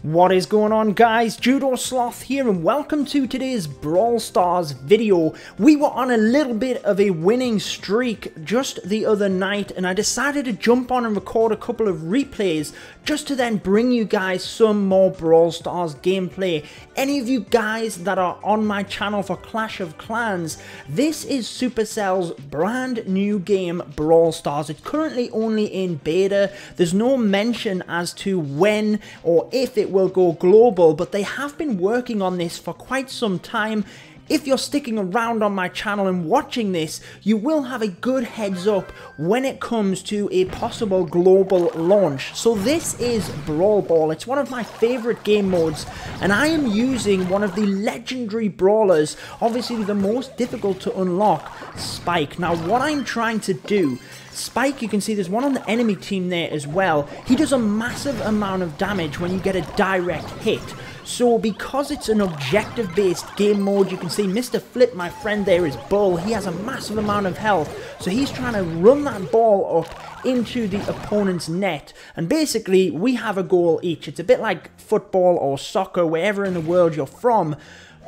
What is going on, guys? Judo Sloth here, and welcome to today's Brawl Stars video. We were on a little bit of a winning streak just the other night, and I decided to jump on and record a couple of replays just to then bring you guys some more Brawl Stars gameplay. Any of you guys that are on my channel for Clash of Clans, this is Supercell's brand new game, Brawl Stars. It's currently only in beta. There's no mention as to when or if it will go global, but they have been working on this for quite some time. If you're sticking around on my channel and watching this, you will have a good heads up when it comes to a possible global launch. So this is Brawl Ball. It's one of my favorite game modes, and I am using one of the legendary brawlers, obviously the most difficult to unlock, Spike. Now what I'm trying to do, Spike, you can see there's one on the enemy team there as well. He does a massive amount of damage when you get a direct hit. So because it's an objective based game mode, you can see Mr. Flip, my friend there, is Bull. He has a massive amount of health, so he's trying to run that ball up into the opponent's net, and basically we have a goal each. It's a bit like football or soccer, wherever in the world you're from.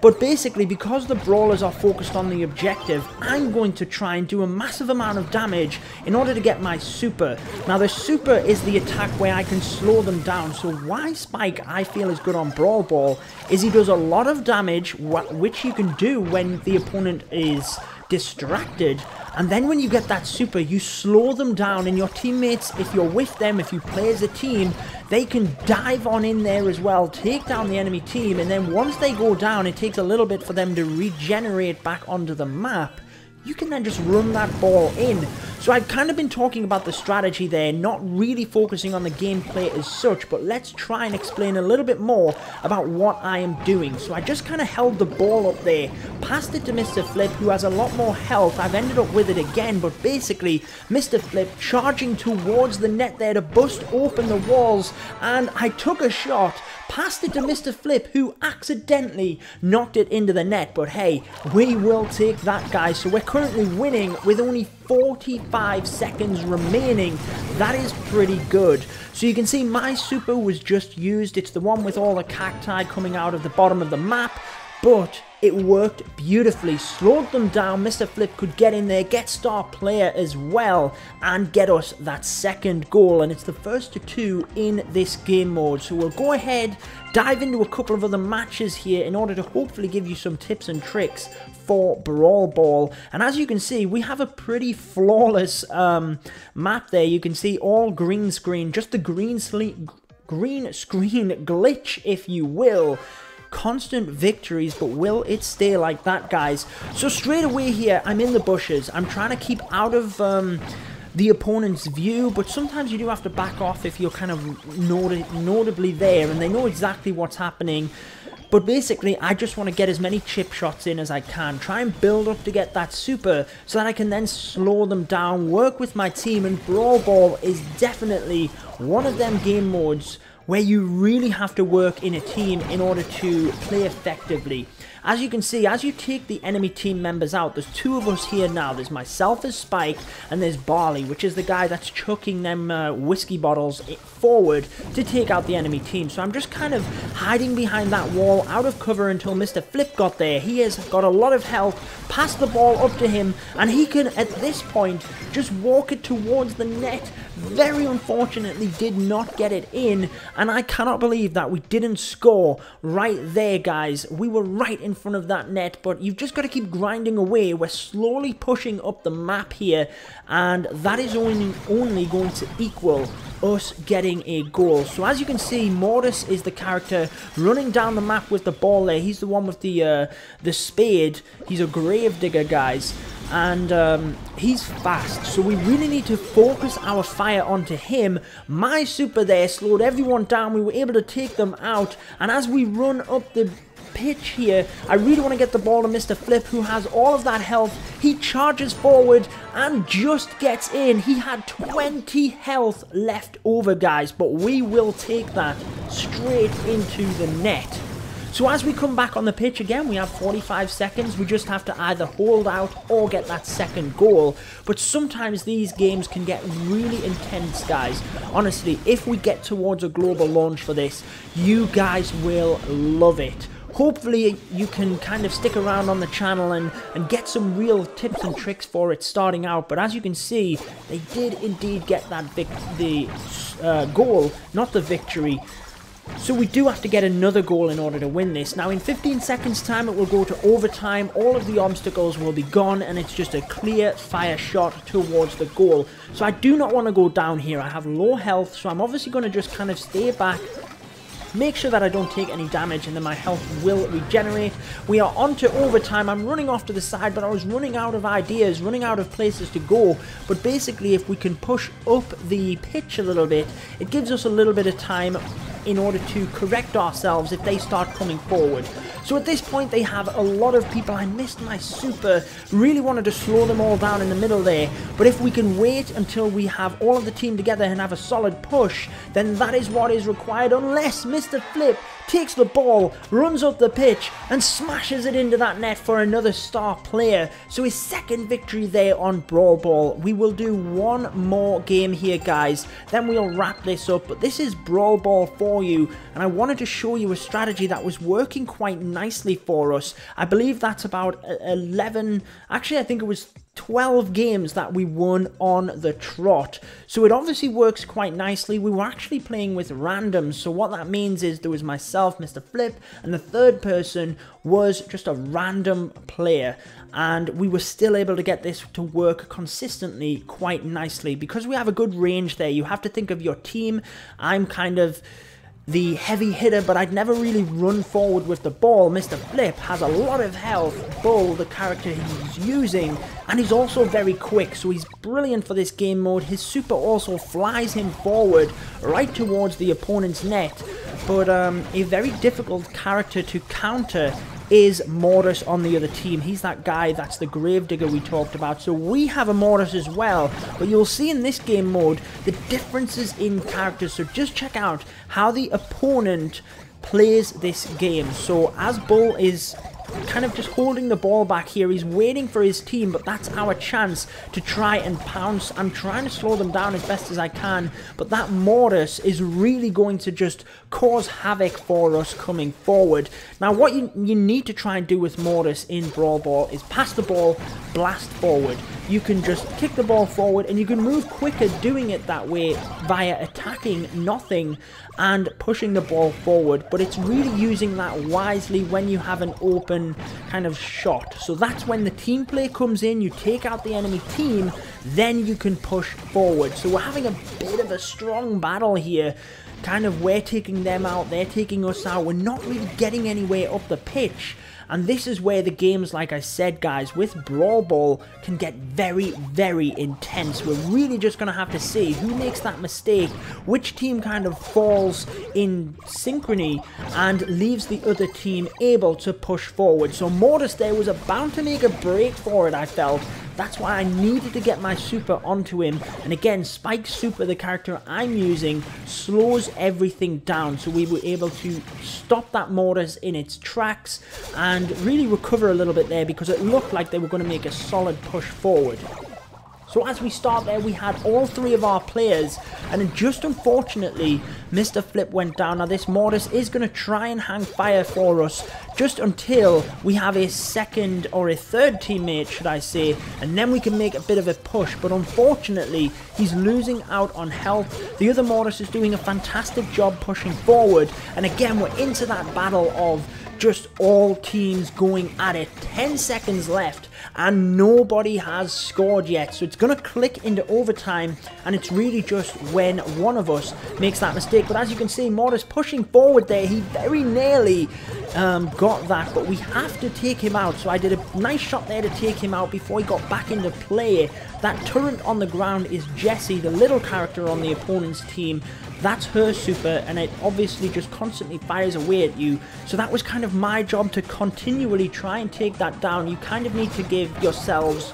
But basically, because the brawlers are focused on the objective, I'm going to try and do a massive amount of damage in order to get my super. Now, the super is the attack where I can slow them down. So why Spike, I feel, is good on Brawl Ball is he does a lot of damage, which you can do when the opponent is distracted. And then when you get that super, you slow them down, and your teammates, if you're with them, if you play as a team, they can dive on in there as well, take down the enemy team, and then once they go down, it takes a little bit for them to regenerate back onto the map. You can then just run that ball in. So I've kind of been talking about the strategy there, not really focusing on the gameplay as such, but let's try and explain a little bit more about what I am doing. So I just kind of held the ball up there, passed it to Mr. Flip, who has a lot more health. I've ended up with it again, but basically Mr. Flip charging towards the net there to bust open the walls, and I took a shot, passed it to Mr. Flip, who accidentally knocked it into the net. But hey, we will take that, guys. So we're currently winning with only 45 seconds remaining. That is pretty good. So you can see my super was just used. It's the one with all the cacti coming out of the bottom of the map, but it worked beautifully, slowed them down. Mr. Flip could get in there, get star player as well, and get us that second goal. And it's the first of two in this game mode. So we'll go ahead, dive into a couple of other matches here in order to hopefully give you some tips and tricks for Brawl Ball. And as you can see, we have a pretty flawless map there. You can see all green screen, just the green screen glitch, if you will. Constant victories, but will it stay like that, guys? So straight away here, I'm in the bushes. I'm trying to keep out of the opponent's view, but sometimes you do have to back off if you're kind of notably there and they know exactly what's happening. But basically, I just want to get as many chip shots in as I can, try and build up to get that super so that I can then slow them down, work with my team. And Brawl Ball is definitely one of them game modes where you really have to work in a team in order to play effectively. As you can see, as you take the enemy team members out, there's two of us here now. There's myself as Spike, and there's Barley, which is the guy that's chucking them whiskey bottles forward to take out the enemy team. So I'm just kind of hiding behind that wall, out of cover, until Mr. Flip got there. He has got a lot of health, pass the ball up to him, and he can, at this point, just walk it towards the net. Very unfortunately did not get it in, and I cannot believe that we didn't score right there, guys. We were right in front of that net, but you've just got to keep grinding away. We're slowly pushing up the map here, and that is only going to equal us getting a goal. So as you can see, Mortis is the character running down the map with the ball there. He's the one with the spade. He's a grave digger, guys, and he's fast, so we really need to focus our fire onto him. My super there slowed everyone down. We were able to take them out, and as we run up the pitch here, I really want to get the ball to Mr. Flip, who has all of that health. He charges forward and just gets in. He had 20 health left over, guys, but we will take that straight into the net. So as we come back on the pitch again, we have 45 seconds. We just have to either hold out or get that second goal. But sometimes these games can get really intense, guys. Honestly, if we get towards a global launch for this, you guys will love it. Hopefully you can kind of stick around on the channel and get some real tips and tricks for it starting out. But as you can see, they did indeed get that goal, not the victory. So we do have to get another goal in order to win this. Now in 15 seconds time it will go to overtime, all of the obstacles will be gone and it's just a clear fire shot towards the goal. So I do not want to go down here. I have low health, so I'm obviously going to just kind of stay back, make sure that I don't take any damage, and then my health will regenerate. We are on to overtime. I'm running off to the side, but I was running out of ideas, running out of places to go. But basically, if we can push up the pitch a little bit, it gives us a little bit of time in order to correct ourselves if they start coming forward. So at this point they have a lot of people. I missed my super, really wanted to slow them all down in the middle there, but if we can wait until we have all of the team together and have a solid push, then that is what is required, unless Mr. Flip takes the ball, runs up the pitch and smashes it into that net for another star player. So his second victory there on Brawl Ball. We will do one more game here, guys, then we'll wrap this up. But this is Brawl Ball for you, and I wanted to show you a strategy that was working quite nicely for us. I believe that's about 11, actually I think it was 12 games that we won on the trot. So it obviously works quite nicely. We were actually playing with randoms, so what that means is there was myself, Mr. Flip, and the third person was just a random player, and we were still able to get this to work consistently quite nicely because we have a good range there. You have to think of your team. I'm kind of the heavy hitter, but I'd never really run forward with the ball. Mr. Flip has a lot of health. Bull, the character he's using, and he's also very quick, so he's brilliant for this game mode. His super also flies him forward right towards the opponent's net, but a very difficult character to counter is Mortis on the other team. He's that guy, that's the Gravedigger we talked about. So we have a Mortis as well, but you'll see in this game mode the differences in characters. So just check out how the opponent plays this game. So as Bull is kind of just holding the ball back here, he's waiting for his team, but that's our chance to try and pounce. I'm trying to slow them down as best as I can, but that Mortis is really going to just cause havoc for us coming forward. Now what you need to try and do with Mortis in Brawl Ball is pass the ball, blast forward. You can just kick the ball forward and you can move quicker doing it that way via attacking nothing and pushing the ball forward, but it's really using that wisely when you have an open kind of shot. So that's when the team play comes in, you take out the enemy team, then you can push forward. So we're having a bit of a strong battle here. Kind of we're taking them out, they're taking us out, we're not really getting anywhere up the pitch. And this is where the games, like I said, guys, with Brawl Ball can get very, very intense. We're really just going to have to see who makes that mistake, which team kind of falls in synchrony and leaves the other team able to push forward. So Mortis there was about to make a break for it, I felt. That's why I needed to get my super onto him. And again, Spike's super, the character I'm using, slows everything down. So we were able to stop that Mortis in its tracks and really recover a little bit there because it looked like they were going to make a solid push forward. So as we start there, we had all three of our players, and just unfortunately, Mr. Flip went down. Now this Mortis is going to try and hang fire for us just until we have a second or a third teammate, should I say, and then we can make a bit of a push. But unfortunately, he's losing out on health. The other Mortis is doing a fantastic job pushing forward, and again, we're into that battle of just all teams going at it. 10 seconds left and nobody has scored yet, so it's gonna click into overtime, and it's really just when one of us makes that mistake. But as you can see, Mortis pushing forward there, he very nearly got that, but we have to take him out. So I did a nice shot there to take him out before he got back into play. That turret on the ground is Jessie, the little character on the opponent's team. That's her super, and it obviously just constantly fires away at you. So that was kind of my job to continually try and take that down. You kind of need to give yourselves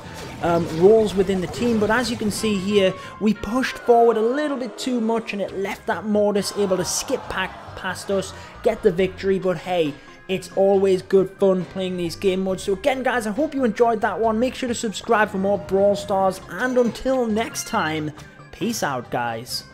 roles within the team, but as you can see here, we pushed forward a little bit too much and it left that Mortis able to skip past us, get the victory. But hey, It's always good fun playing these game modes. So again, guys, I hope you enjoyed that one. Make sure to subscribe for more Brawl Stars. And until next time, peace out, guys.